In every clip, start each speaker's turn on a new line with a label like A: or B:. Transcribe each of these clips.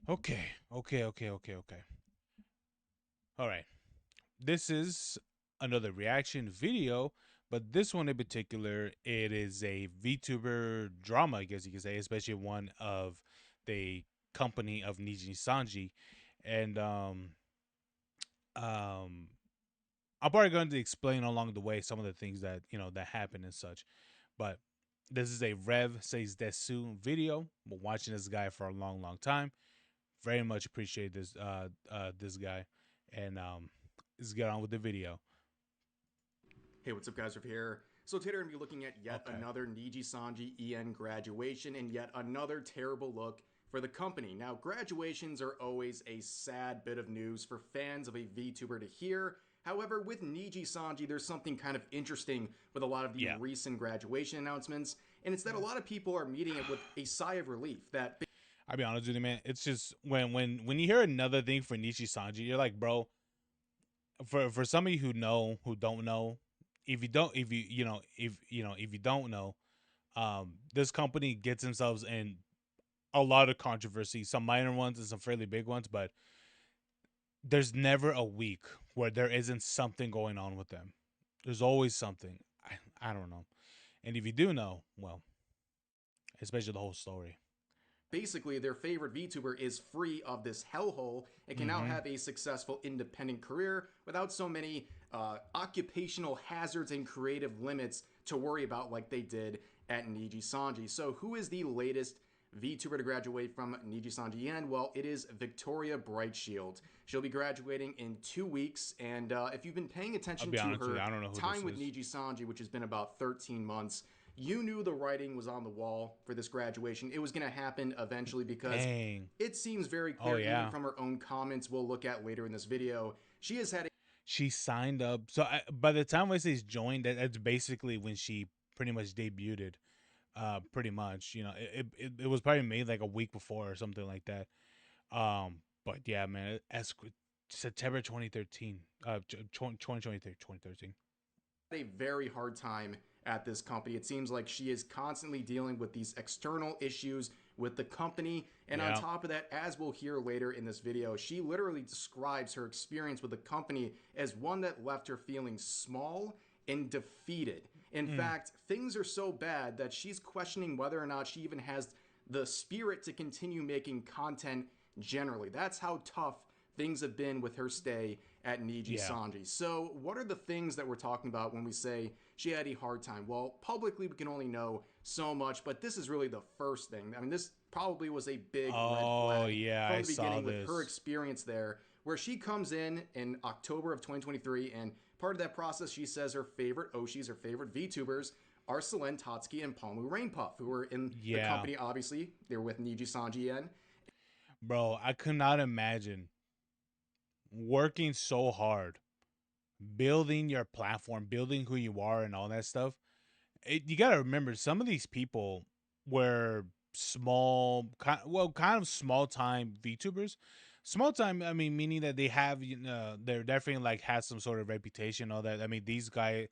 A: Okay. All right. This is another reaction video, but this one in particular, it is a VTuber drama, I guess you could say, especially one of the company of Nijisanji. And um I'm probably going to explain along the way some of the things that that happen and such. But this is a Rev says desu video. Been watching this guy for a long time. Very much appreciate this guy, and let's get on with the video.
B: Hey, what's up, guys? Over here. So today we're going to be looking at yet
A: Okay.
B: another Nijisanji EN graduation and yet another terrible look for the company. Now, graduations are always a sad bit of news for fans of a VTuber to hear. However, with Nijisanji, there's something kind of interesting with a lot of the
A: Yeah.
B: recent graduation announcements, and it's that a lot of people are meeting it with a sigh of relief that
A: I'll be honest with you, man. It's just when you hear another thing for Nishi Sanji, you're like, bro. For some of you who don't know, if if you don't know, this company gets themselves in a lot of controversy, some minor ones and some fairly big ones, but there's never a week where there isn't something going on with them. There's always something. I don't know. And if you do know, well, especially the whole story.
B: basically their favorite VTuber is free of this hellhole and can now
A: Mm-hmm.
B: have a successful independent career without so many occupational hazards and creative limits to worry about like they did at Nijisanji. So who is the latest VTuber to graduate from Nijisanji En? Well, it is Victoria Brightshield. She'll be graduating in 2 weeks, and if you've been paying
A: I'll
B: attention
A: be
B: to
A: honest with you.
B: her
A: I don't know who this
B: time with
A: is.
B: Nijisanji, which has been about 13 months, you knew the writing was on the wall for this graduation. It was going to happen eventually because
A: Dang.
B: it seems very
A: Oh
B: clear, even
A: yeah.
B: from her own comments we'll look at later in this video. She has had
A: She signed up. So by the time I say joined, that's basically when she pretty much debuted. Pretty much, it was probably made like a week before or something like that. But yeah, man, as September 2013, 2023, 2013.
B: a very hard time at this company. It seems like she is constantly dealing with these external issues with the company. And on
A: Yeah.
B: top of that, as we'll hear later in this video, she literally describes her experience with the company as one that left her feeling small and defeated. In
A: Mm.
B: fact, things are so bad that she's questioning whether or not she even has the spirit to continue making content generally. That's how tough things have been with her stay at Niji
A: Yeah.
B: Sanji. So, what are the things that we're talking about when we say she had a hard time? Well, publicly, we can only know so much, but this is really the first thing. I mean, this probably was a big red
A: Oh
B: flag
A: yeah,
B: from
A: I
B: the
A: saw
B: beginning with her
A: this.
B: experience there, where she comes in October of 2023, and part of that process, she says her favorite Oshis, her favorite VTubers, are Selen Tatsuki and Palmu Rainpuff, who were in the
A: Yeah,
B: company, obviously. They were with Niji Sanji En.
A: bro, I could not imagine working so hard, building your platform, building who you are, and all that stuff. You got to remember, some of these people were small, kind of small time VTubers. Small time, I mean, meaning that they have, they're definitely like has some sort of reputation. All that. I mean, these guys,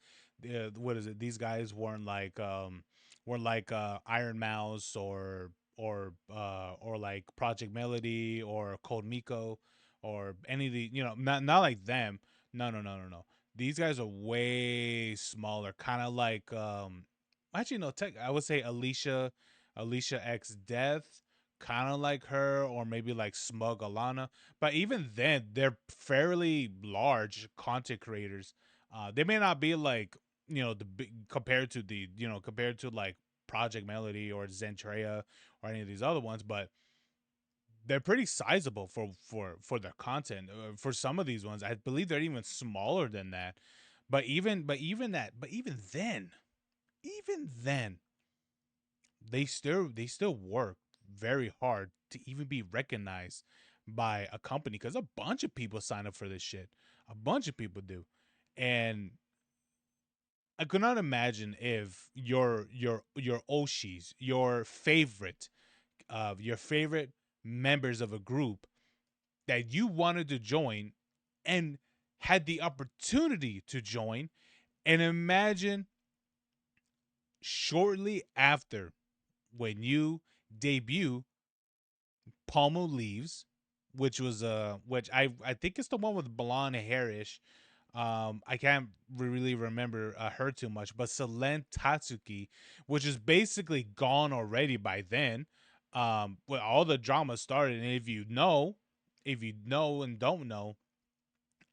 A: what is it? These guys weren't like Iron Mouse or like Project Melody or Cold Miko or any of the, not like them. No. These guys are way smaller, kind of like actually no tech. I would say Alicia X Death, kind of like her, or maybe like Smug Alana. But even then, they're fairly large content creators. They may not be like the big compared to like Project Melody or Zentrea or any of these other ones, but they're pretty sizable for their content. For some of these ones, I believe they're even smaller than that. Even then, they still work very hard to even be recognized by a company because a bunch of people sign up for this shit. A bunch of people do, and I could not imagine if your Oshis, your favorite members of a group that you wanted to join and had the opportunity to join, and imagine shortly after when you debut Palmo leaves, which I think it's the one with blonde hairish. I can't really remember her too much, but Selen Tatsuki, which is basically gone already by then. When all the drama started, and if you know and don't know,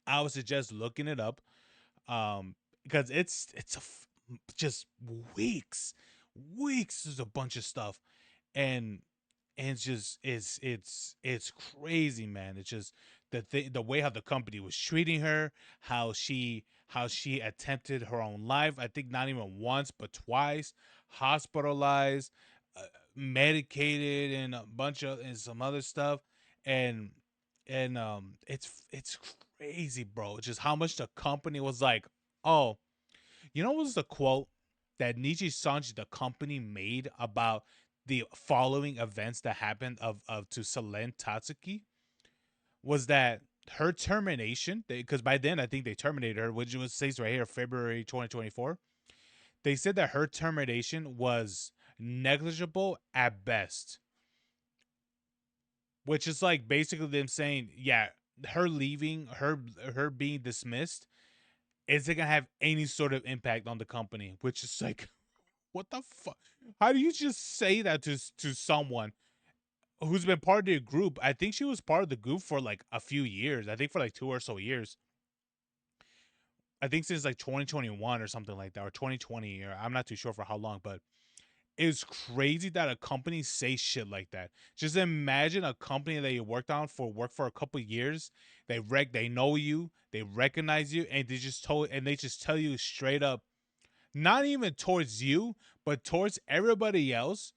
A: I would suggest looking it up. Because just weeks, weeks is a bunch of stuff, and it's just it's crazy, man. It's just the way how the company was treating her, how she attempted her own life. I think not even once but twice, hospitalized, uh, medicated, and a bunch of and some other stuff, and it's crazy, bro. It's just how much the company was like, oh, you know what was the quote that Nijisanji, the company, made about the following events that happened of to Selen Tatsuki? Was that her termination? Because by then I think they terminated her, which was says right here, February 2024. They said that her termination was negligible at best, which is like basically them saying, yeah, her leaving, her being dismissed isn't gonna have any sort of impact on the company, which is like, what the fuck? How do you just say that to someone who's been part of the group? I think she was part of the group for like a few years. I think for like 2 or so years. I think since like 2021 or something like that, or 2020, or I'm not too sure for how long, but it's crazy that a company say shit like that. Just imagine a company that you work for a couple years. They know you, they recognize you, and they just tell you straight up, not even towards you, but towards everybody else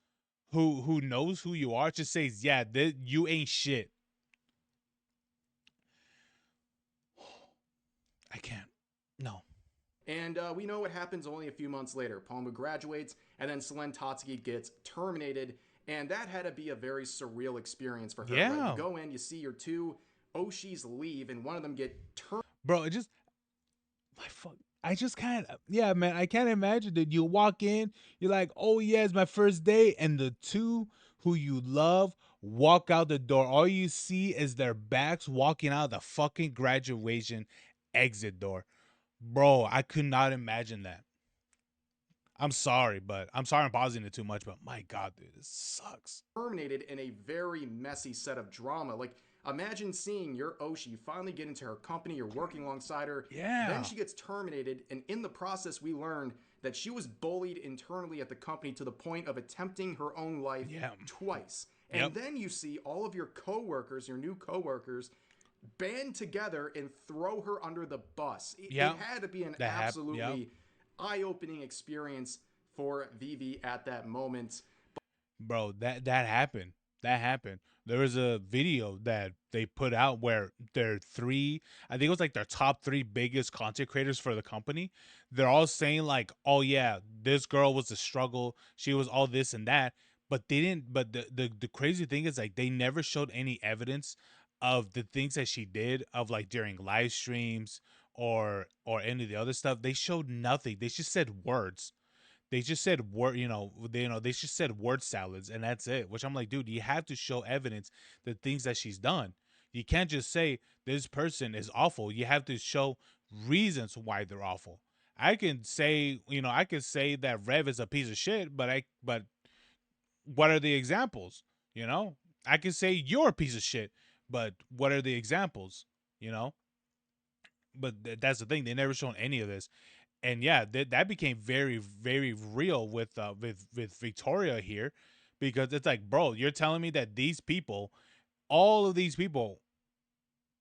A: who knows who you are, just says, yeah, you ain't shit. I can't. No.
B: And we know what happens only a few months later. Palma graduates, and then Selen Tatsuki gets terminated. And that had to be a very surreal experience for her, right? You
A: Yeah,
B: go in, you see your two Oshis leave, and one of them get
A: bro. It just my fuck. I just can't. Yeah, man. I can't imagine that you walk in. You're like, oh yeah, it's my first day, and the two who you love walk out the door. All you see is their backs walking out the fucking graduation exit door, bro. I could not imagine that. I'm sorry I'm pausing it too much, but my god, dude, this sucks.
B: terminated in a very messy set of drama. Like, imagine seeing your Oshi finally get into her company, you're working alongside her, then
A: Yeah.
B: she gets terminated, and in the process, we learned that she was bullied internally at the company to the point of attempting her own life
A: Yeah.
B: twice.
A: Yep.
B: And then you see all of your coworkers, your new coworkers, band together and throw her under the bus. It
A: Yep.
B: had to be an
A: That happened. Yep.
B: absolutely eye opening experience for Vivi at that moment.
A: Bro, that happened. That happened. There was a video that they put out where their three, I think it was like their top three biggest content creators for the company. They're all saying like, "Oh yeah, this girl was a struggle. She was all this and that." But they didn't. But the crazy thing is like they never showed any evidence of the things that she did of like during live streams or any of the other stuff. They showed nothing. They just said words. They just said word, they just said word salads, and that's it. Which I'm like, dude, you have to show evidence, the things that she's done. You can't just say this person is awful. You have to show reasons why they're awful. I can say, I can say that Rev is a piece of shit, but what are the examples? You know, I can say you're a piece of shit, but what are the examples? You know, but that's the thing. They never shown any of this, and yeah, that became very very real with Victoria here, because it's like, bro, you're telling me that these people, all of these people,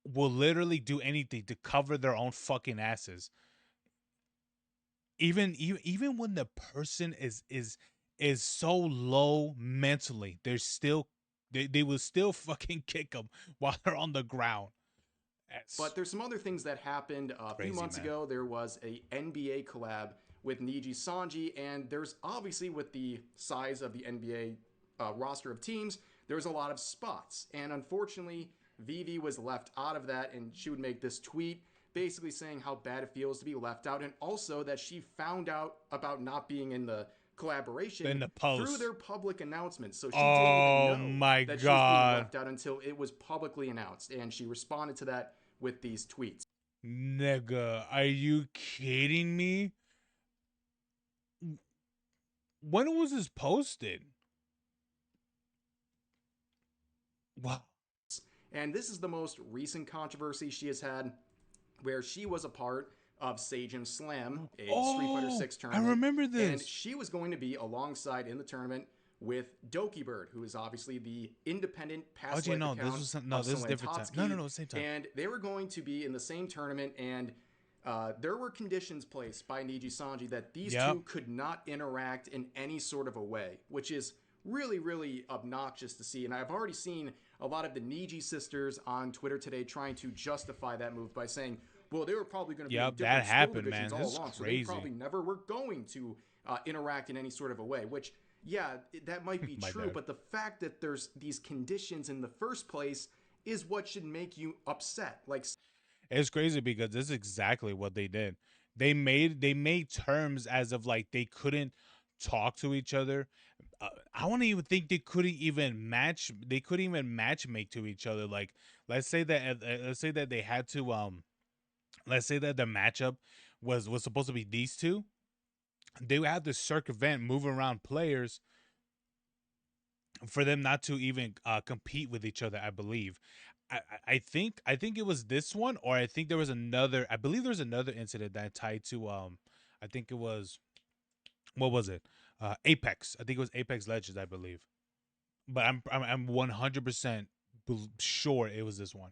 A: will literally do anything to cover their own fucking asses, even when the person is so low mentally, they're still they will still fucking kick them while they're on the ground.
B: But
A: That's
B: there's some other things that happened a few
A: crazy,
B: months
A: man.
B: ago. There was a NBA collab with Nijisanji, and there's obviously with the size of the NBA roster of teams, there's a lot of spots. And unfortunately, Vivi was left out of that, and she would make this tweet basically saying how bad it feels to be left out, and also that she found out about not being in the collaboration
A: In the
B: through
A: post.
B: their public announcement. So she didn't even
A: Oh
B: know
A: my
B: that she was being
A: god.
B: left out until it was publicly announced. And she responded to that with these tweets.
A: Nigga, are you kidding me? When was this posted? Wow.
B: And this is the most recent controversy she has had, where she was a part of Sejim Slam, a Street Fighter
A: Oh,
B: 6
A: I
B: tournament,
A: remember
B: and
A: this.
B: she was going to be alongside in the tournament with Doki Bird, who is obviously the independent
A: Oh,
B: past
A: gee,
B: life
A: no,
B: account
A: no,
B: of
A: this is
B: Solen
A: different time. No, no,
B: Tatsuki,
A: no, same time.
B: and they were going to be in the same tournament, and there were conditions placed by Nijisanji that these
A: Yep.
B: two could not interact in any sort of a way, which is really, really obnoxious to see. And I've already seen a lot of the Niji sisters on Twitter today trying to justify that move by saying, well, they were probably going to be in
A: Yep, that
B: different skill
A: happened,
B: divisions
A: man.
B: all
A: This is
B: along, so they
A: crazy.
B: probably never were going to interact in any sort of a way, which, yeah, that might be
A: My
B: true,
A: bad.
B: but the fact that there's these conditions in the first place is what should make you upset. Like,
A: It's crazy because this is exactly what they did. They made terms as of like they couldn't talk to each other. I don't even think they couldn't even match. They couldn't even match make to each other. Like let's say that they had to let's say that the matchup was supposed to be these two. They would have to circumvent, move around players for them not to even compete with each other. I believe. I think it was this one, or I think there was another. I believe there was another incident that tied to I think it was, what was it? Apex. I think it was Apex Legends. I believe, but I'm 100% sure it was this one.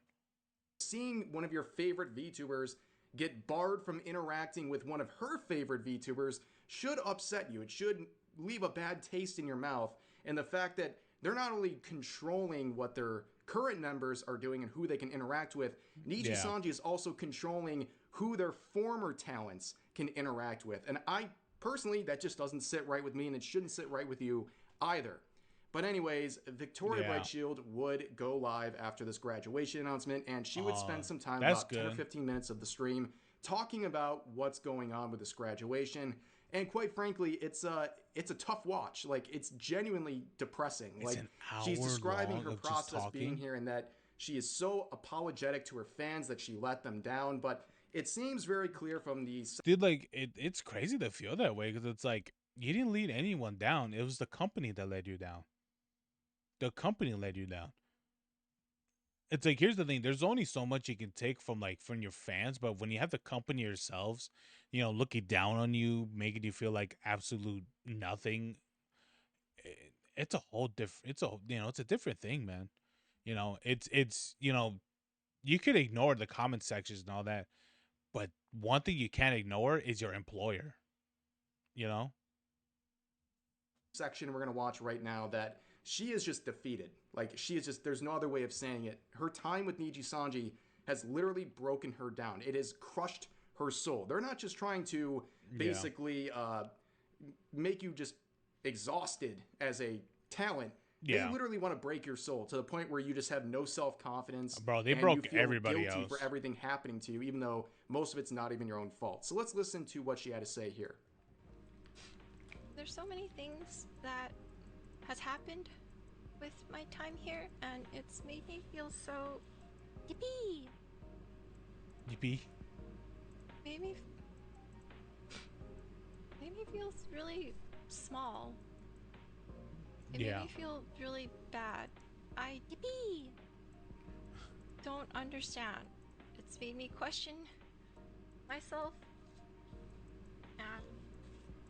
B: seeing one of your favorite VTubers get barred from interacting with one of her favorite VTubers should upset you. It should leave a bad taste in your mouth. And the fact that they're not only controlling what their current members are doing and who they can interact with, Niji
A: Yeah.
B: Sanji is also controlling who their former talents can interact with. And I personally, that just doesn't sit right with me, and it shouldn't sit right with you either. But anyways, Victoria
A: Yeah.
B: Brightshield would go live after this graduation announcement, and she would spend some time,
A: That's
B: about 10 or
A: good.
B: 15 minutes of the stream, talking about what's going on with this graduation. And quite frankly, it's a tough watch. Like, it's genuinely depressing.
A: It's
B: Like,
A: an
B: she's
A: hour
B: describing
A: long
B: her
A: of just
B: process being
A: talking.
B: here, and that she is so apologetic to her fans that she let them down. But it seems very clear from the
A: Dude, like it's crazy to feel that way because it's like you didn't lead anyone down. It was the company that led you down. The company led you down. It's like, here's the thing, there's only so much you can take from like from your fans, but when you have the company yourselves, looking down on you, making you feel like absolute nothing, it's a whole different, it's a different thing, man. It's you could ignore the comment sections and all that, but one thing you can't ignore is your employer, you know.
B: section we're going to watch right now that she is just defeated. Like, she is just, there's no other way of saying it. Her time with Nijisanji has literally broken her down. It has crushed her soul. They're not just trying to
A: Yeah.
B: basically make you just exhausted as a talent. They
A: Yeah.
B: literally want to break your soul to the point where you just have no self confidence
A: Bro, they
B: and you
A: broke
B: feel
A: everybody
B: guilty for
A: else.
B: everything happening to you, even though most of it's not even your own fault. So let's listen to what she had to say here.
C: There's so many things that has happened with my time here, and it's made me feel so yippee.
A: Yippee.
C: Made me made me feel really small. It made
A: Yeah.
C: me feel really bad. I yippee don't understand. It's made me question myself, and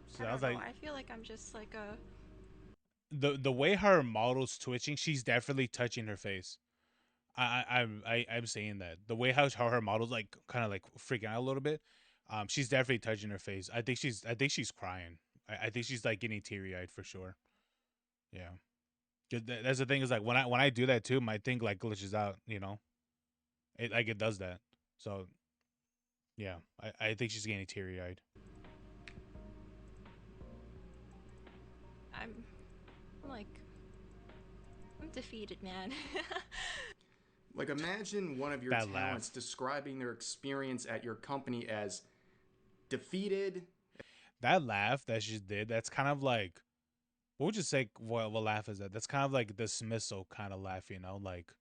A: So
C: I
A: I was
C: don't know.
A: like,
C: I feel like I'm just like a
A: the way her model's twitching, she's definitely touching her face. I'm saying that the way how her model's like kind of like freaking out a little bit, she's definitely touching her face. I think she's crying. I think she's like getting teary eyed for sure. Yeah, that's the thing is like when I do that too, my thing like glitches out. It like it does that. So yeah, I think she's getting teary eyed.
C: I'm like I'm defeated, man.
B: Like, imagine one of your
A: That
B: talents
A: laugh.
B: describing their experience at your company as defeated.
A: that laugh that she did, that's kind of like, what would you say? What laugh is that? That's kind of like dismissal kind of laugh, you know? Like,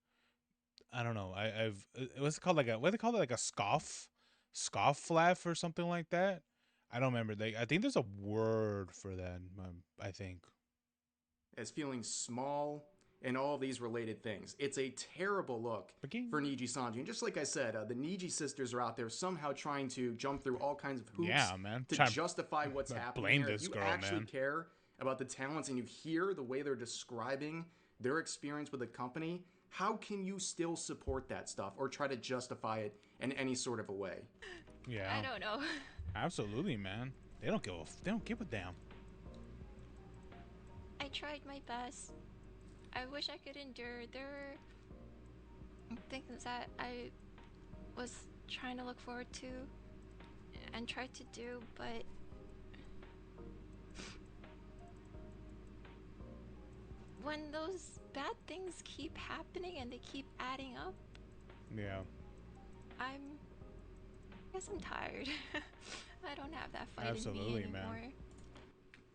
A: I don't know. I've what's it called? Like a, what do they call it? Like a scoff laugh or something like that. I don't remember. I think there's a word for that. I think.
B: as feeling small and all of these related things. It's a terrible look for Nijisanji. And just like I said, the Niji sisters are out there somehow trying to jump through all kinds of hoops
A: Yeah, man.
B: to
A: Try
B: justify what's
A: to
B: happening
A: blame
B: here. If
A: this
B: you
A: girl,
B: actually
A: man.
B: care about the talents and you hear the way they're describing their experience with the company, how can you still support that stuff or try to justify it in any sort of a way?
C: I
A: Yeah,
C: don't know.
A: absolutely, man. They don't give a damn.
C: I tried my best. I wish I could endure. There were things that I was trying to look forward to and tried to do, but when those bad things keep happening and they keep adding up,
A: Yeah,
C: I'm I guess I'm tired. I don't have that fight in me
A: absolutely, man.
C: anymore.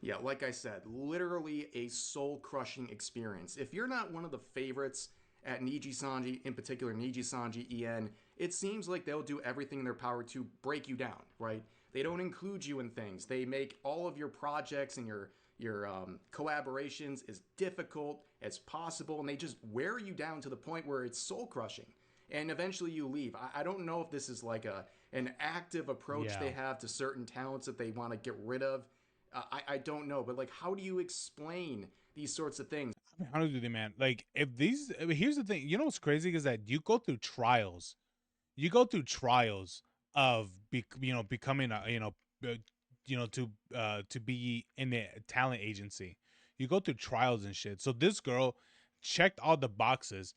B: Yeah, like I said, literally a soul crushing experience. If you're not one of the favorites at Nijisanji, in particular Nijisanji EN, it seems like they'll do everything in their power to break you down, right? They don't include you in things. They make all of your projects and your collaborations as difficult as possible, and they just wear you down to the point where it's soul crushing. And eventually you leave. I don't know if this is like an active approach
A: Yeah.
B: they have to certain talents that they want to get rid of. I don't know, but like, how do you explain these sorts of things?
A: I mean, honestly, with you, man. Like, if these, I mean, here's the thing. You know what's crazy is that you go through trials. You go through trials of, becoming a, uh, to be in the talent agency. You go through trials and shit. So this girl checked all the boxes,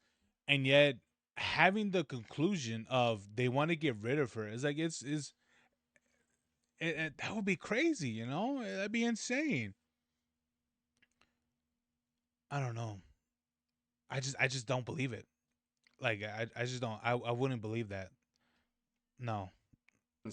A: and yet having the conclusion of they want to get rid of her is like that would be crazy. You know, that'd be insane. I don't know. I just don't believe it. Like I just don't. I wouldn't believe that. No.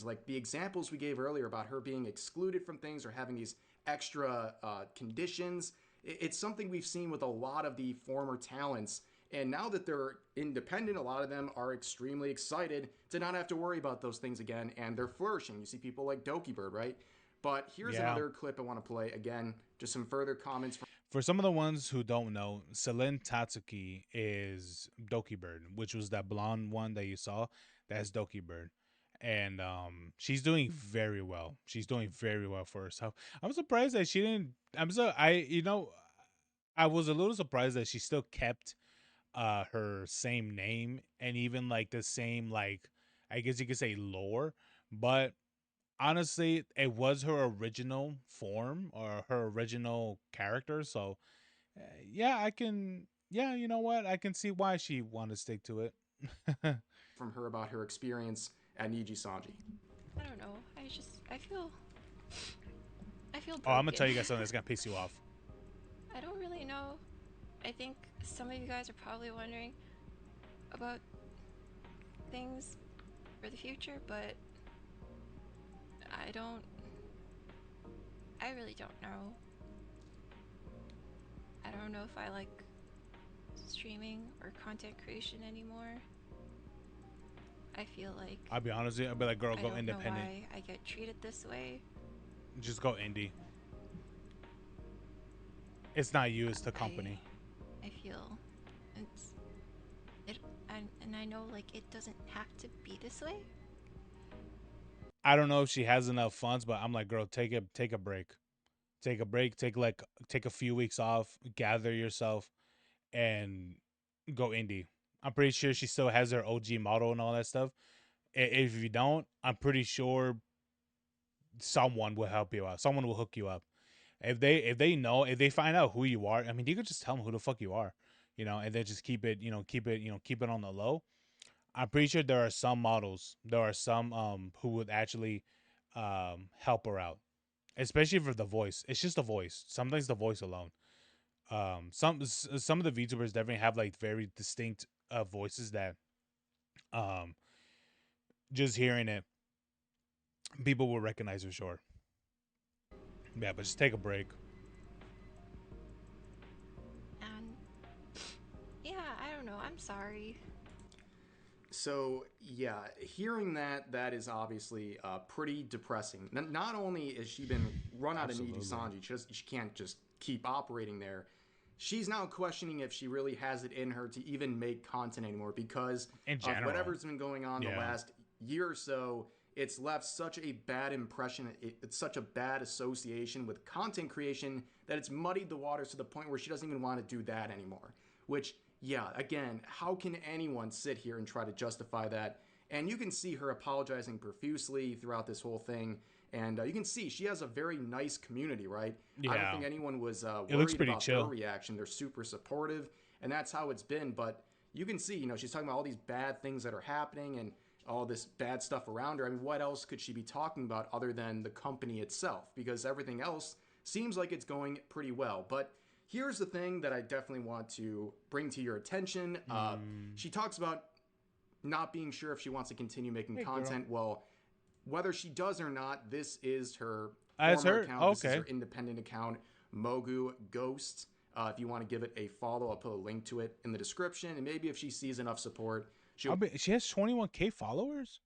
B: Like the examples we gave earlier about her being excluded from things or having these extra conditions. It's something we've seen with a lot of the former talents. And now that they're independent, a lot of them are extremely excited to not have to worry about those things again, and they're flourishing. You see people like Dokibird, right? But here's
A: Yeah.
B: another clip I want to play again. Just some further comments from
A: For some of the ones who don't know, Selene Tatsuki is Doki Bird, which was that blonde one that you saw. That's Doki Bird. And she's doing very well. She's doing very well for herself. I'm surprised that she didn't. I was a little surprised that she still kept her same name and even like the same, like, I guess you could say, lore. But honestly, it was her original form or her original character. So yeah, I can. Yeah, you know what? I can see why she wanted to stick to it.
B: her about her experience at Nijisanji.
C: I don't know. I feel
A: Oh, I'm gonna
C: broken.
A: tell you guys something that's gonna piss you off.
C: I don't really know. I think some of you guys are probably wondering about things for the future, but I don't. I really don't know. I don't know if I like streaming or content creation anymore. I feel like
A: I'll be honest with you. I'll be like, girl,
C: I
A: go
C: don't know
A: independent.
C: why I get treated this way.
A: Just go indie. It's not you. It's the
C: I
A: company.
C: I feel it's it and I know like it doesn't have to be this way.
A: I don't know if she has enough funds, but I'm like, girl, take a break. Take a break. Take a few weeks off. Gather yourself and go indie. I'm pretty sure she still has her OG model and all that stuff. If you don't, I'm pretty sure someone will help you out. Someone will hook you up. If they find out who you are, I mean, you could just tell them who the fuck you are, and then just keep it on the low. I'm pretty sure there are some models, there are some who would actually help her out, especially for the voice. It's just the voice. Sometimes the voice alone. Some of the VTubers definitely have like very distinct voices that um just hearing it, people will recognize for sure. Yeah, but just take a break.
C: And yeah, I don't know. I'm sorry.
B: So yeah, hearing that, that is obviously pretty depressing. Not only has she been run out of
A: Absolutely.
B: Nijisanji, she can't just keep operating there. She's now questioning if she really has it in her to even make content anymore because
A: In
B: of
A: general.
B: whatever's been going on the
A: Yeah.
B: last year or so. It's left such a bad impression. It's such a bad association with content creation that it's muddied the waters to the point where she doesn't even want to do that anymore. Which, yeah, again, how can anyone sit here and try to justify that? And you can see her apologizing profusely throughout this whole thing. And you can see she has a very nice community, right? I don't
A: Yeah.
B: think anyone was
A: It looks
B: worried
A: pretty
B: about their
A: chill.
B: reaction. They're super supportive, and that's how it's been. But you can see, she's talking about all these bad things that are happening and all this bad stuff around her. I mean, what else could she be talking about other than the company itself? Because everything else seems like it's going pretty well. But here's the thing that I definitely want to bring to your attention.
A: Mm.
B: She talks about not being sure if she wants to continue making
A: Hey, girl.
B: content. Well, whether she does or not, this is her
A: As
B: former
A: her?
B: account. This is
A: Okay.
B: her independent account, Mogu Ghost. If you want to give it a follow, I'll put a link to it in the description. And maybe if she sees enough support, she'll.
A: She has 21K followers?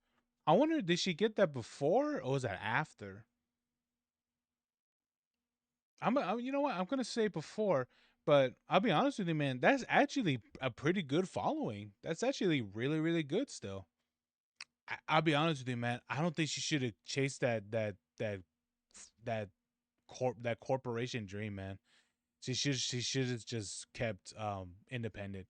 A: I wonder, did she get that before or was that after? You know what? I'm gonna say before, but I'll be honest with you, man. That's actually a pretty good following. That's actually really, really good. Still, I'll be honest with you, man. I don't think she should have chased that that corporation dream, man. She should have just kept independent,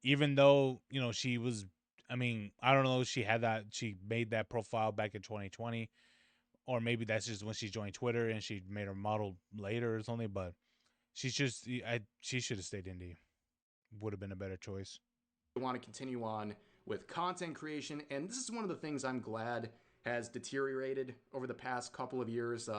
A: even though she was. I mean, I don't know. She made that profile back in 2020, or maybe that's just when she joined Twitter and she made her model later or something. But she should have stayed indie. Would have been a better choice.
B: Want to continue on with content creation. And this is one of the things I'm glad has deteriorated over the past couple of years.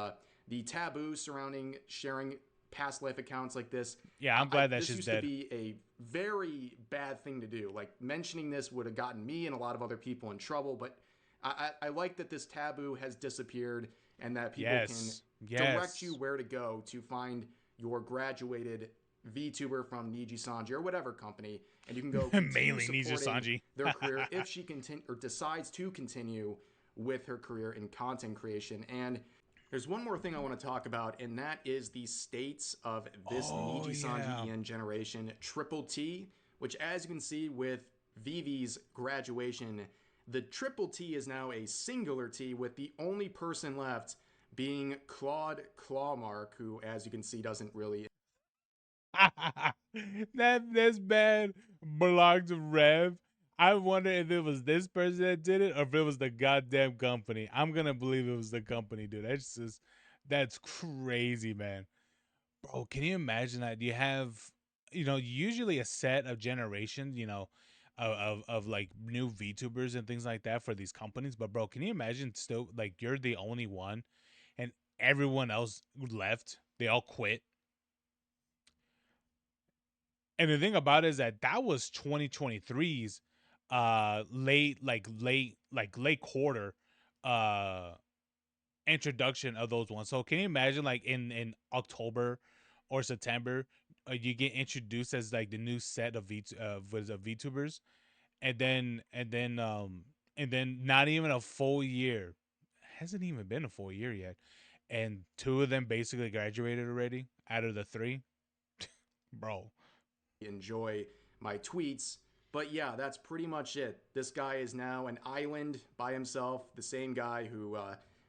B: The taboo surrounding sharing past life accounts like this.
A: Yeah, I'm glad that
B: This
A: she's
B: used to
A: dead.
B: be a very bad thing to do. Like mentioning this would have gotten me and a lot of other people in trouble. But I like that this taboo has disappeared and that people can
A: Yes,
B: direct you
A: yes.
B: where to go to find your graduated VTuber from Nijisanji or whatever company, and you can go continue
A: Mainly
B: supporting
A: Nijisanji.
B: their career if she decides to continue with her career in content creation. And there's one more thing I want to talk about, and that is the states of this
A: Oh yeah.
B: Nijisanji EN generation Triple T, which, as you can see with Vivi's graduation, the Triple T is now a singular T, with the only person left being Claude Clawmark, who, as you can see, doesn't really.
A: That this bad belonged to Rev. I wonder if it was this person that did it or if it was the goddamn company. I'm gonna believe it was the company, dude. That's crazy, man. Bro, can you imagine that? You have, usually a set of generations, of like new VTubers and things like that for these companies. But bro, can you imagine still like you're the only one and everyone else left? They all quit. And the thing about it is that was 2023's late quarter uh introduction of those ones. So can you imagine like in October or September, you get introduced as like the new set of VTubers, and then not even a full year, hasn't even been a full year yet, and two of them basically graduated already out of the three, bro.
B: enjoy my tweets. But yeah, that's pretty much it. This guy is now an island by himself, the same guy who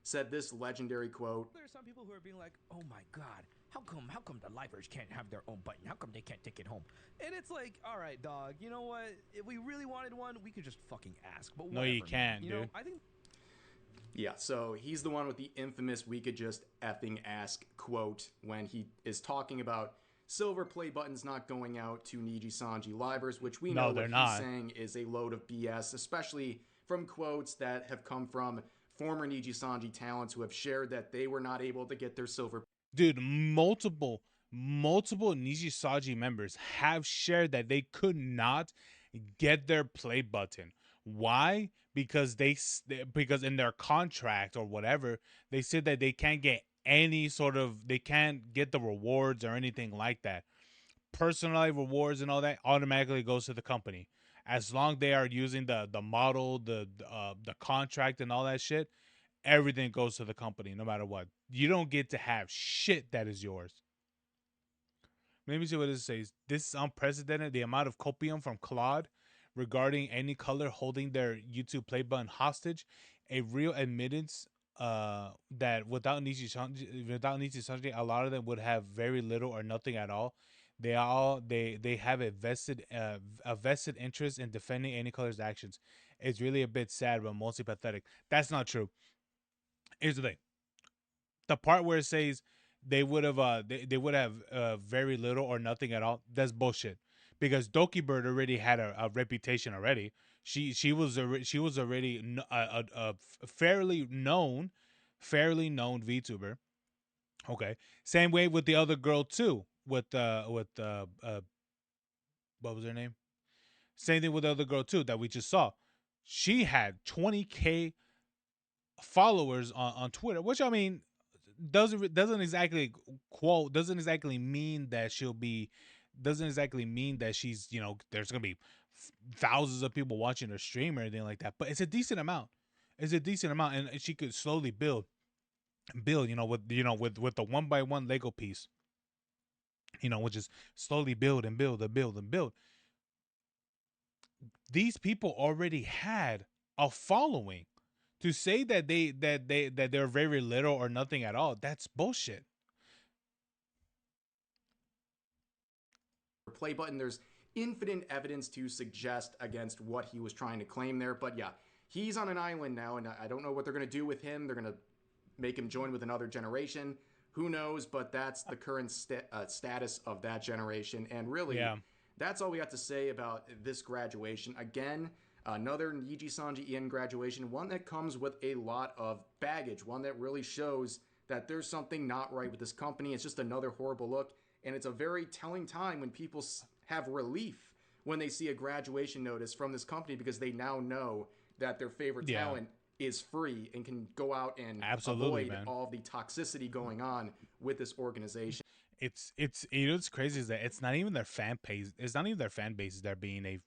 B: said this legendary quote.
D: There are some people who are being like, "Oh my god, how come the lifers can't have their own button? How come they can't take it home?" And it's like, all right, dog. You know what? If we really wanted one, we could just fucking ask. But
A: No, you
D: whatever, man.
A: can't, dude.
D: I think
B: Yeah, so he's the one with the infamous "we could just effing ask" quote when he is talking about silver play buttons not going out to Nijisanji livers, which we know
A: No,
B: what
A: they're
B: he's
A: not.
B: saying is a load of BS, especially from quotes that have come from former Nijisanji talents who have shared that they were not able to get their silver.
A: Dude, multiple Nijisaji members have shared that they could not get their play button. Why? Because because in their contract or whatever, they said that they can't get any sort of, they can't get the rewards or anything like that. Personalized rewards and all that automatically goes to the company. As long they are using the model, the contract and all that shit, everything goes to the company no matter what. You don't get to have shit that is yours. Let me see what it says. This is unprecedented. The amount of copium from Claude regarding any color holding their YouTube play button hostage, a real admittance that without Nijisanji, a lot of them would have very little or nothing at all. They have a vested interest in defending any color's actions. It's really a bit sad, but mostly pathetic. That's not true. Here's the thing: the part where it says they would have very little or nothing at all, that's bullshit, because Doki Bird already had a reputation already. She was already a fairly known VTuber. Okay, same way with the other girl too, with what was her name? Same thing with the other girl too that we just saw. She had 20K followers on Twitter, which, I mean, doesn't exactly doesn't exactly mean that she'll be, doesn't exactly mean that she's, there's gonna be thousands of people watching her stream or anything like that, but it's a decent amount. It's a decent amount, and she could slowly build, with the one by one Lego piece, which is slowly build and build and build and build. These people already had a following. To say that they're very little or nothing at all, that's bullshit.
B: Play button, there's infinite evidence to suggest against what he was trying to claim there. But yeah, he's on an island now, and I don't know what they're going to do with him. They're going to make him join with another generation. Who knows? But that's the current status of that generation. And really, that's all we have to say about this graduation. Again, another Nijisanji Didn't graduation, one that comes with a lot of baggage, one that really shows that there's something not right with this company. It's just another horrible look, and it's a very telling time when people have relief when they see a graduation notice from this company, because they now know that their favorite talent is free and can go out and avoid all the toxicity going on with this organization.
A: It's what's crazy is that it's not even their fan base. It's not even their fan bases that are being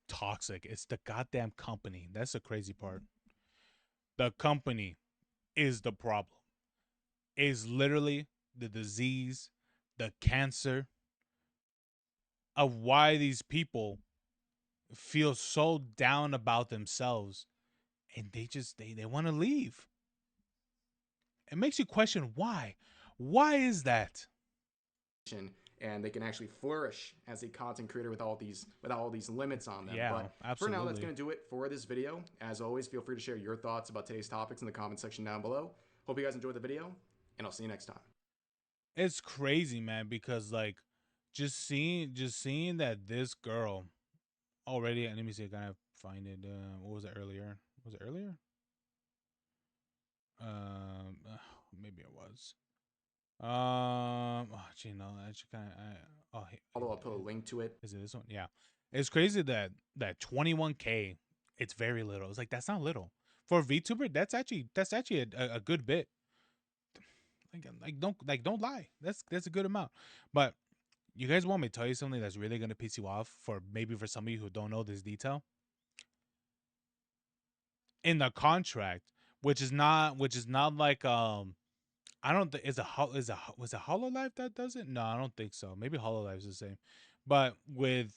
A: toxic. It's the goddamn company. That's the crazy part. The company is the problem. Is literally the disease, the cancer of why these people feel so down about themselves, and they want to leave. It makes you question why. Why is that?
B: And they can actually flourish as a content creator without all these limits on them.
A: Yeah,
B: but
A: absolutely.
B: For now, that's going to do it for this video. As always, feel free to share your thoughts about today's topics in the comment section down below. Hope you guys enjoyed the video, and I'll see you next time.
A: It's crazy, man, because just seeing that this girl already, let me see, I gotta find it. What was it earlier? Was it earlier? Maybe it was. Actually, no. Actually,
B: Although I'll put a link to it.
A: Is it this one? Yeah. It's crazy that 21K, it's very little. It's like, that's not little for a VTuber. That's actually a good bit. Don't lie. That's a good amount. But you guys want me to tell you something that's really gonna piss you off, for some of you who don't know this detail? In the contract, which is not like I don't think was it HoloLive that does it? No, I don't think so. Maybe HoloLive is the same, but with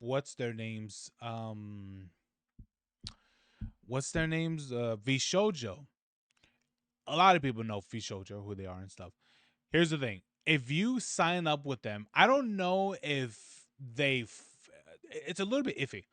A: what's their names? VShojo. A lot of people know VShojo, who they are and stuff. Here's the thing: if you sign up with them, I don't know if it's a little bit iffy.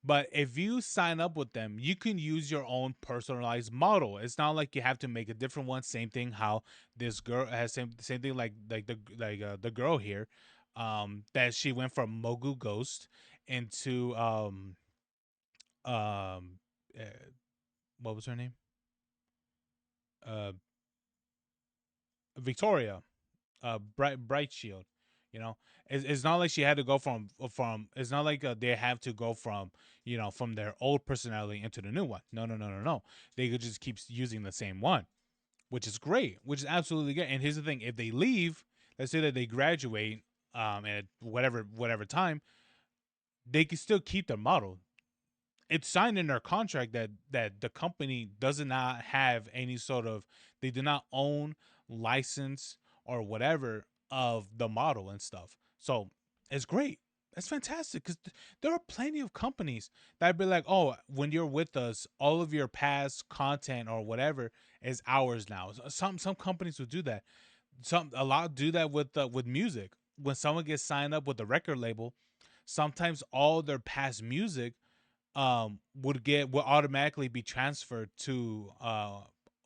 A: But if you sign up with them, you can use your own personalized model. It's not like you have to make a different one. Same thing how this girl has same thing like the girl here, that she went from Mogu Ghost into uh, what was her name? Victoria, Brightshield. It's not like she had to go from it's not like they have to go from from their old personality into the new one. No. They could just keep using the same one. which is great, which is absolutely great. And here's the thing: if they leave, let's say that they graduate, at whatever time, they can still keep their model. It's signed in their contract that the company does not have any sort of, they do not own, license, or whatever of the model and stuff. So it's great. That's fantastic because there are plenty of companies that be like, oh, when you're with us, all of your past content or whatever is ours now. Some companies would do that. A lot do that with music. When someone gets signed up with a record label, sometimes all their past music would automatically be transferred to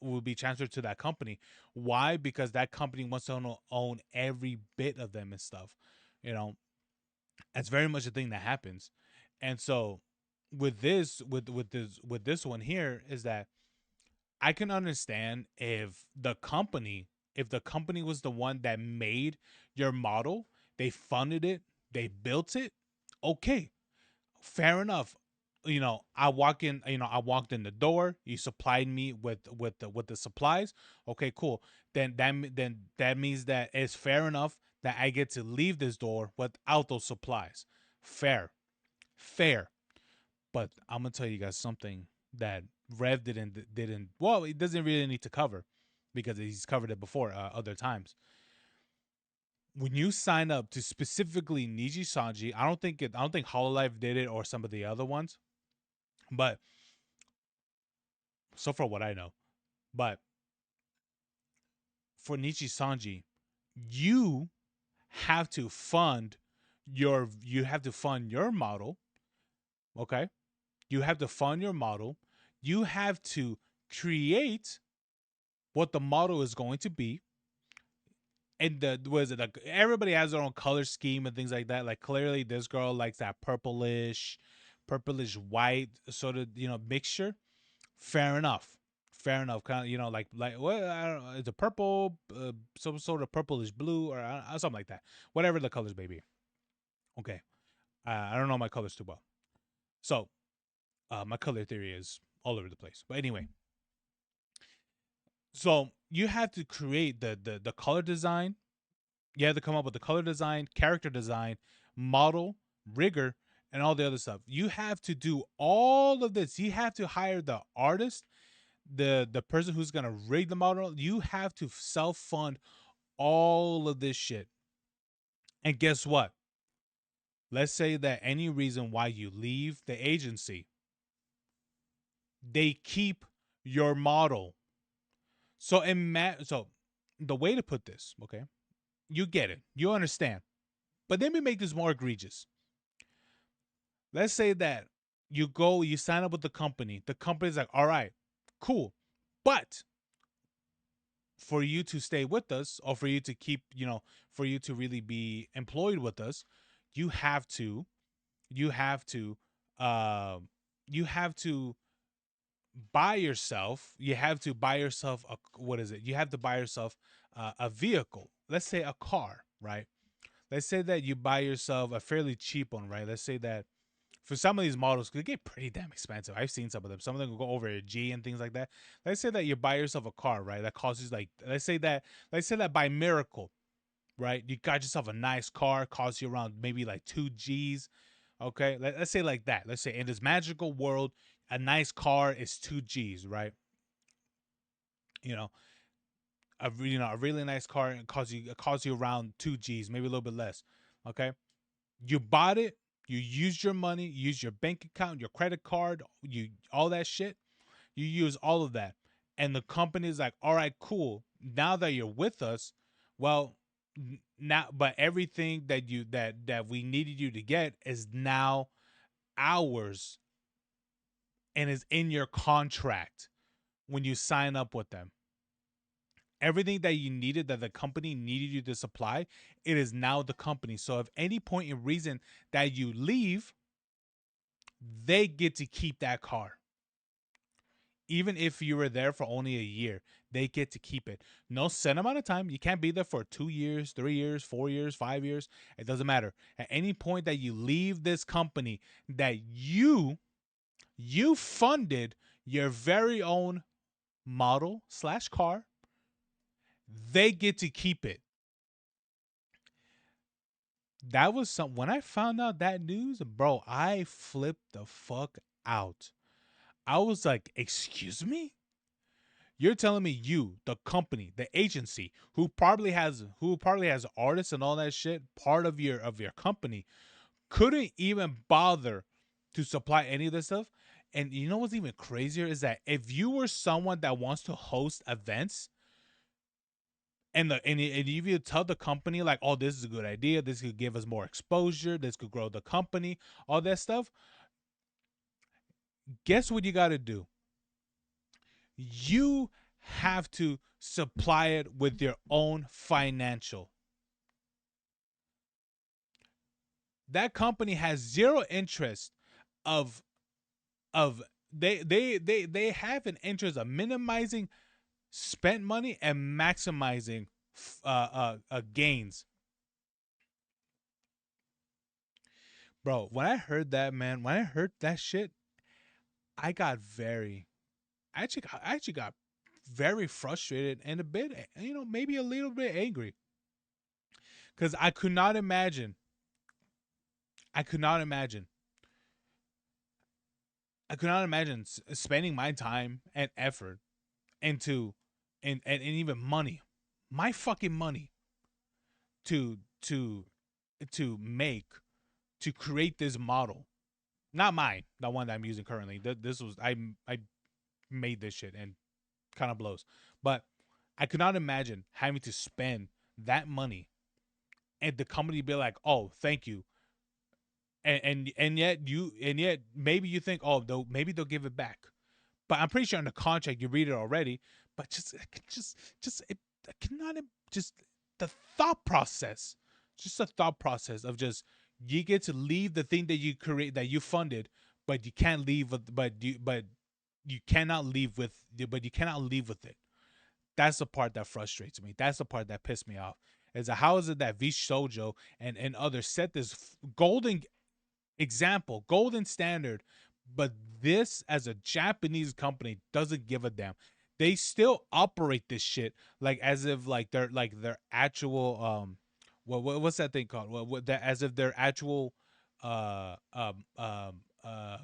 A: that company. Why? Because that company wants to own every bit of them and stuff. You know, that's very much a thing that happens. And so with this one here is that I can understand if the company was the one that made your model, they funded it, they built it, okay, fair enough. I walked in the door, you supplied me with the supplies. Okay, cool. Then that means that it's fair enough that I get to leave this door without those supplies. Fair. But I'm gonna tell you guys something that Rev didn't. Well, it doesn't really need to cover because he's covered it before other times. When you sign up to specifically Nijisanji, I don't think Hololive did it or some of the other ones, but so far what I know. But for Nijisanji, you have to fund your model. Okay, you have to fund your model. You have to create what the model is going to be. And was it like everybody has their own color scheme and things like that. Like clearly this girl likes that purplish white sort of mixture. Fair enough. Fair enough. Kind of like what, I don't know. It's a purple, some sort of purplish blue or something like that. Whatever the colors may be. Okay. I don't know my colors too well. So my color theory is all over the place. But anyway, so you have to create the color design. You have to come up with the color design, character design, model, rigor, and all the other stuff. You have to do all of this. You have to hire the artist, the person who's gonna rig the model. You have to self fund all of this shit. And guess what? Let's say that any reason why you leave the agency, they keep your model. So the way to put this, okay? You get it. You understand. But let me make this more egregious. Let's say that you sign up with the company. The company's like, all right, cool. But for you to stay with us or for you to keep, for you to really be employed with us, you have to, you have to, uh, you have to you have to buy yourself what is it? You have to buy yourself a vehicle. Let's say a car, right? Let's say that you buy yourself a fairly cheap one, right? Let's say that for some of these models, they get pretty damn expensive. I've seen some of them. Some of them will go over a G and things like that. Let's say that you buy yourself a car, right? That costs you like, let's say that by miracle, right? You got yourself a nice car, costs you around maybe like 2 Gs. Okay, let's say like that. Let's say in this magical world, a nice car is 2 Gs, right? You know, a really nice car and costs you around 2 Gs, maybe a little bit less. Okay, you bought it, you used your money, you used your bank account, your credit card, you all that shit. You use all of that, and the company's like, all right, cool. Now that you're with us, well, now but everything that we needed you to get is now ours and is in your contract when you sign up with them. Everything that you needed, that the company needed you to supply, it is now the company. So if any point in reason that you leave, they get to keep that car. Even if you were there for only a year, they get to keep it. No set amount of time. You can't be there for 2 years, 3 years, 4 years, 5 years. It doesn't matter. At any point that you leave this company, that you funded your very own model/car, they get to keep it. That was some when I found out that news, bro, I flipped the fuck out. I was like, "Excuse me? You're telling me you, the company, the agency, who probably has artists and all that shit, part of your company, couldn't even bother to supply any of this stuff?" And you know what's even crazier is that if you were someone that wants to host events and if you tell the company like, "Oh, this is a good idea, this could give us more exposure, this could grow the company," all that stuff, guess what you got to do? You have to supply it with your own financial. That company has zero interest of they have an interest of minimizing spent money and maximizing gains. Bro, when I heard that, man, when I heard that shit, I got very I actually got very frustrated and a bit, maybe a little bit angry, cuz I could not imagine I could not imagine spending my time and effort into and even money, my fucking money, to to to make to create this model. Not mine, the one that I'm using currently. This was I made this shit and kind of blows. But I could not imagine having to spend that money and the company be like, "Oh, thank you." And yet maybe you think, "Oh, maybe they'll give it back." But I'm pretty sure in the contract you read it already. But I cannot just the thought process, just the thought process of just you get to leave the thing that you create that you funded, but you can't leave with, but you cannot leave with, but you cannot leave with it. That's the part that frustrates me. That's the part that pissed me off. Is that how is it that V Shoujo and others set this golden example, golden standard, but this as a Japanese company doesn't give a damn. They still operate this shit like as if like they're actual what's that thing called? What that as if they're actual uh um um uh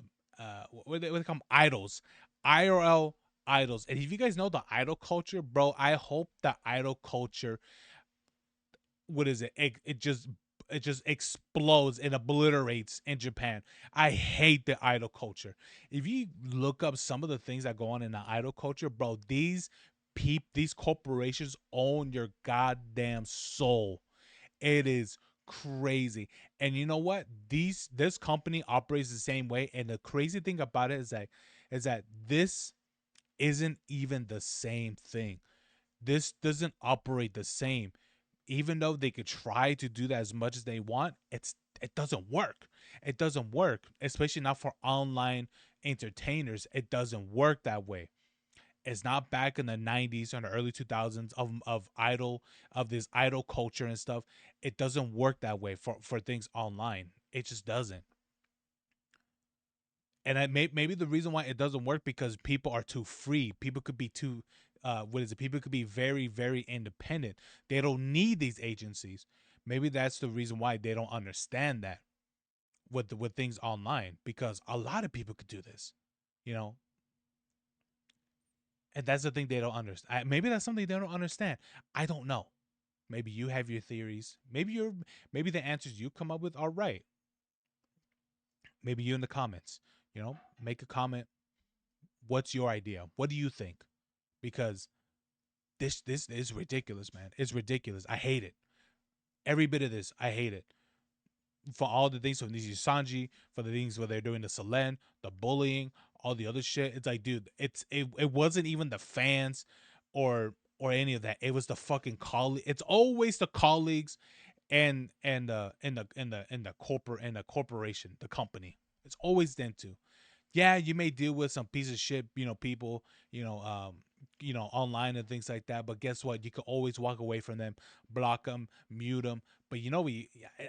A: what they call 'em? Idols, IRL idols. And if you guys know the idol culture, bro, I hope the idol culture, what is it? It just explodes and obliterates in Japan. I hate the idol culture. If you look up some of the things that go on in the idol culture, bro, these corporations own your goddamn soul. It is crazy. And you know what? This company operates the same way. And the crazy thing about it is that this isn't even the same thing. This doesn't operate the same. Even though they could try to do that as much as they want, it doesn't work. It doesn't work, especially not for online entertainers. It doesn't work that way. It's not back in the 90s or the early 2000s of this idol culture and stuff. It doesn't work that way for things online. It just doesn't. And maybe the reason why it doesn't work because people are too free. People could be too what is it? People could be very, very independent. They don't need these agencies. Maybe that's the reason why they don't understand that with things online, because a lot of people could do this, you know. And that's the thing they don't understand. Maybe that's something they don't understand. I don't know. Maybe you have your theories. Maybe the answers you come up with are right. Maybe you in the comments, make a comment. What's your idea? What do you think? Because this is ridiculous, man. It's ridiculous. I hate it. Every bit of this, I hate it. For all the things from Nijisanji, for the things where they're doing the Selen, the bullying, all the other shit. It's like, dude, it wasn't even the fans or any of that. It was the fucking colleague. It's always the colleagues and the corporation, the company. It's always them two. Yeah, you may deal with some piece of shit, people, online and things like that. But guess what? You can always walk away from them, block them, mute them. But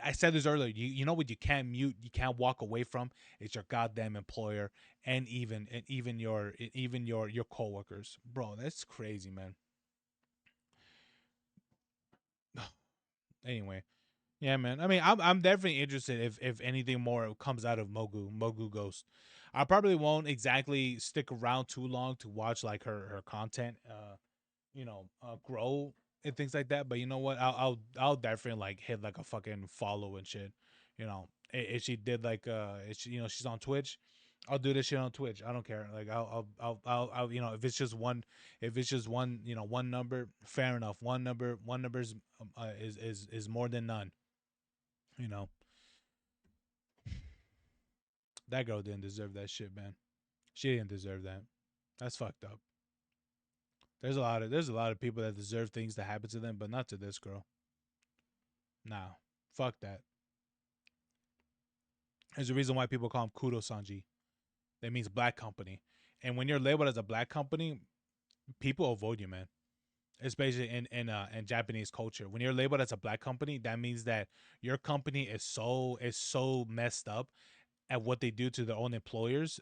A: I said this earlier. You know what? You can't mute, you can't walk away from. It's your goddamn employer, and even your coworkers, bro. That's crazy, man. Anyway, yeah, man. I mean, I'm definitely interested if anything more comes out of Mogu Ghost. I probably won't exactly stick around too long to watch like her content, grow and things like that. But you know what? I'll definitely like hit like a fucking follow and shit. If she did like if she, she's on Twitch, I'll do this shit on Twitch. I don't care. Like I'll if it's just one, one number, fair enough. One number's is more than none. You know, that girl didn't deserve that shit, man. She didn't deserve that. That's fucked up. There's a lot of people that deserve things to happen to them, but not to this girl. Nah, fuck that. There's a reason why people call him Kudo Sanji. That means black company. And when you're labeled as a black company, people avoid you, man. Especially in Japanese culture. When you're labeled as a black company, that means that your company is so messed up at what they do to their own employers.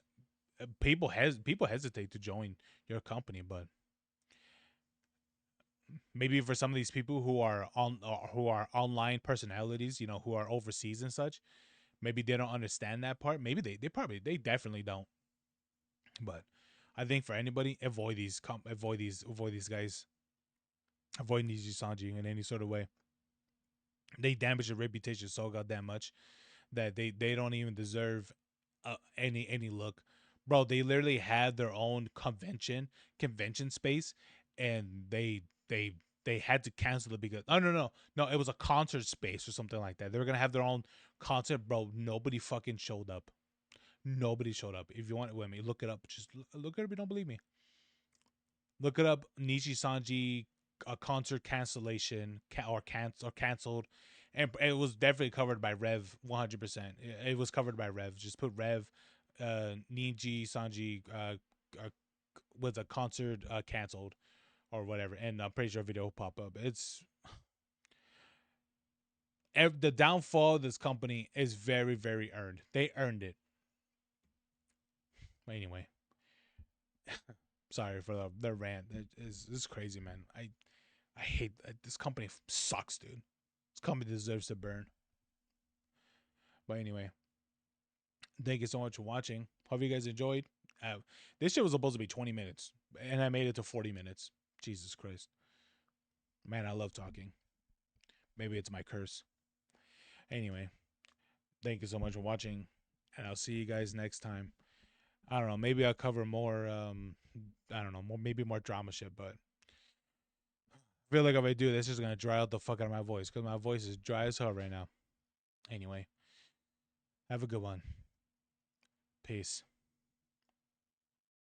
A: People hesitate to join your company, but maybe for some of these people who are online personalities, who are overseas and such, maybe they don't understand that part. Maybe they definitely don't. But I think for anybody, avoid these guys, avoid Nijisanji in any sort of way. They damage their reputation so goddamn much that they don't even deserve any look, bro. They literally had their own convention space, and they had to cancel it because no, it was a concert space or something like that. They were gonna have their own concert, bro. Nobody fucking showed up. Nobody showed up. If you want it with me, look it up. Just look it up. If you don't believe me, look it up. Nishi Sanji, a concert cancellation or canceled, and it was definitely covered by Rev 100%. It was covered by Rev. Just put Rev, Niji Sanji, uh, with a concert canceled or whatever, and I'm pretty sure a video will pop up. It's the downfall of this company is very very earned. They earned it. Anyway, sorry for the rant. It's crazy, man. I hate this company. Sucks, dude. This company deserves to burn. But anyway, thank you so much for watching. Hope you guys enjoyed. This shit was supposed to be 20 minutes, and I made it to 40 minutes. Jesus Christ, man, I love talking. Maybe it's my curse. Anyway, thank you so much for watching, and I'll see you guys next time. I don't know. Maybe I'll cover more. I don't know. Maybe more drama shit, but I feel like if I do this, it's just gonna dry out the fuck out of my voice because my voice is dry as hell right now. Anyway, have a good one. Peace.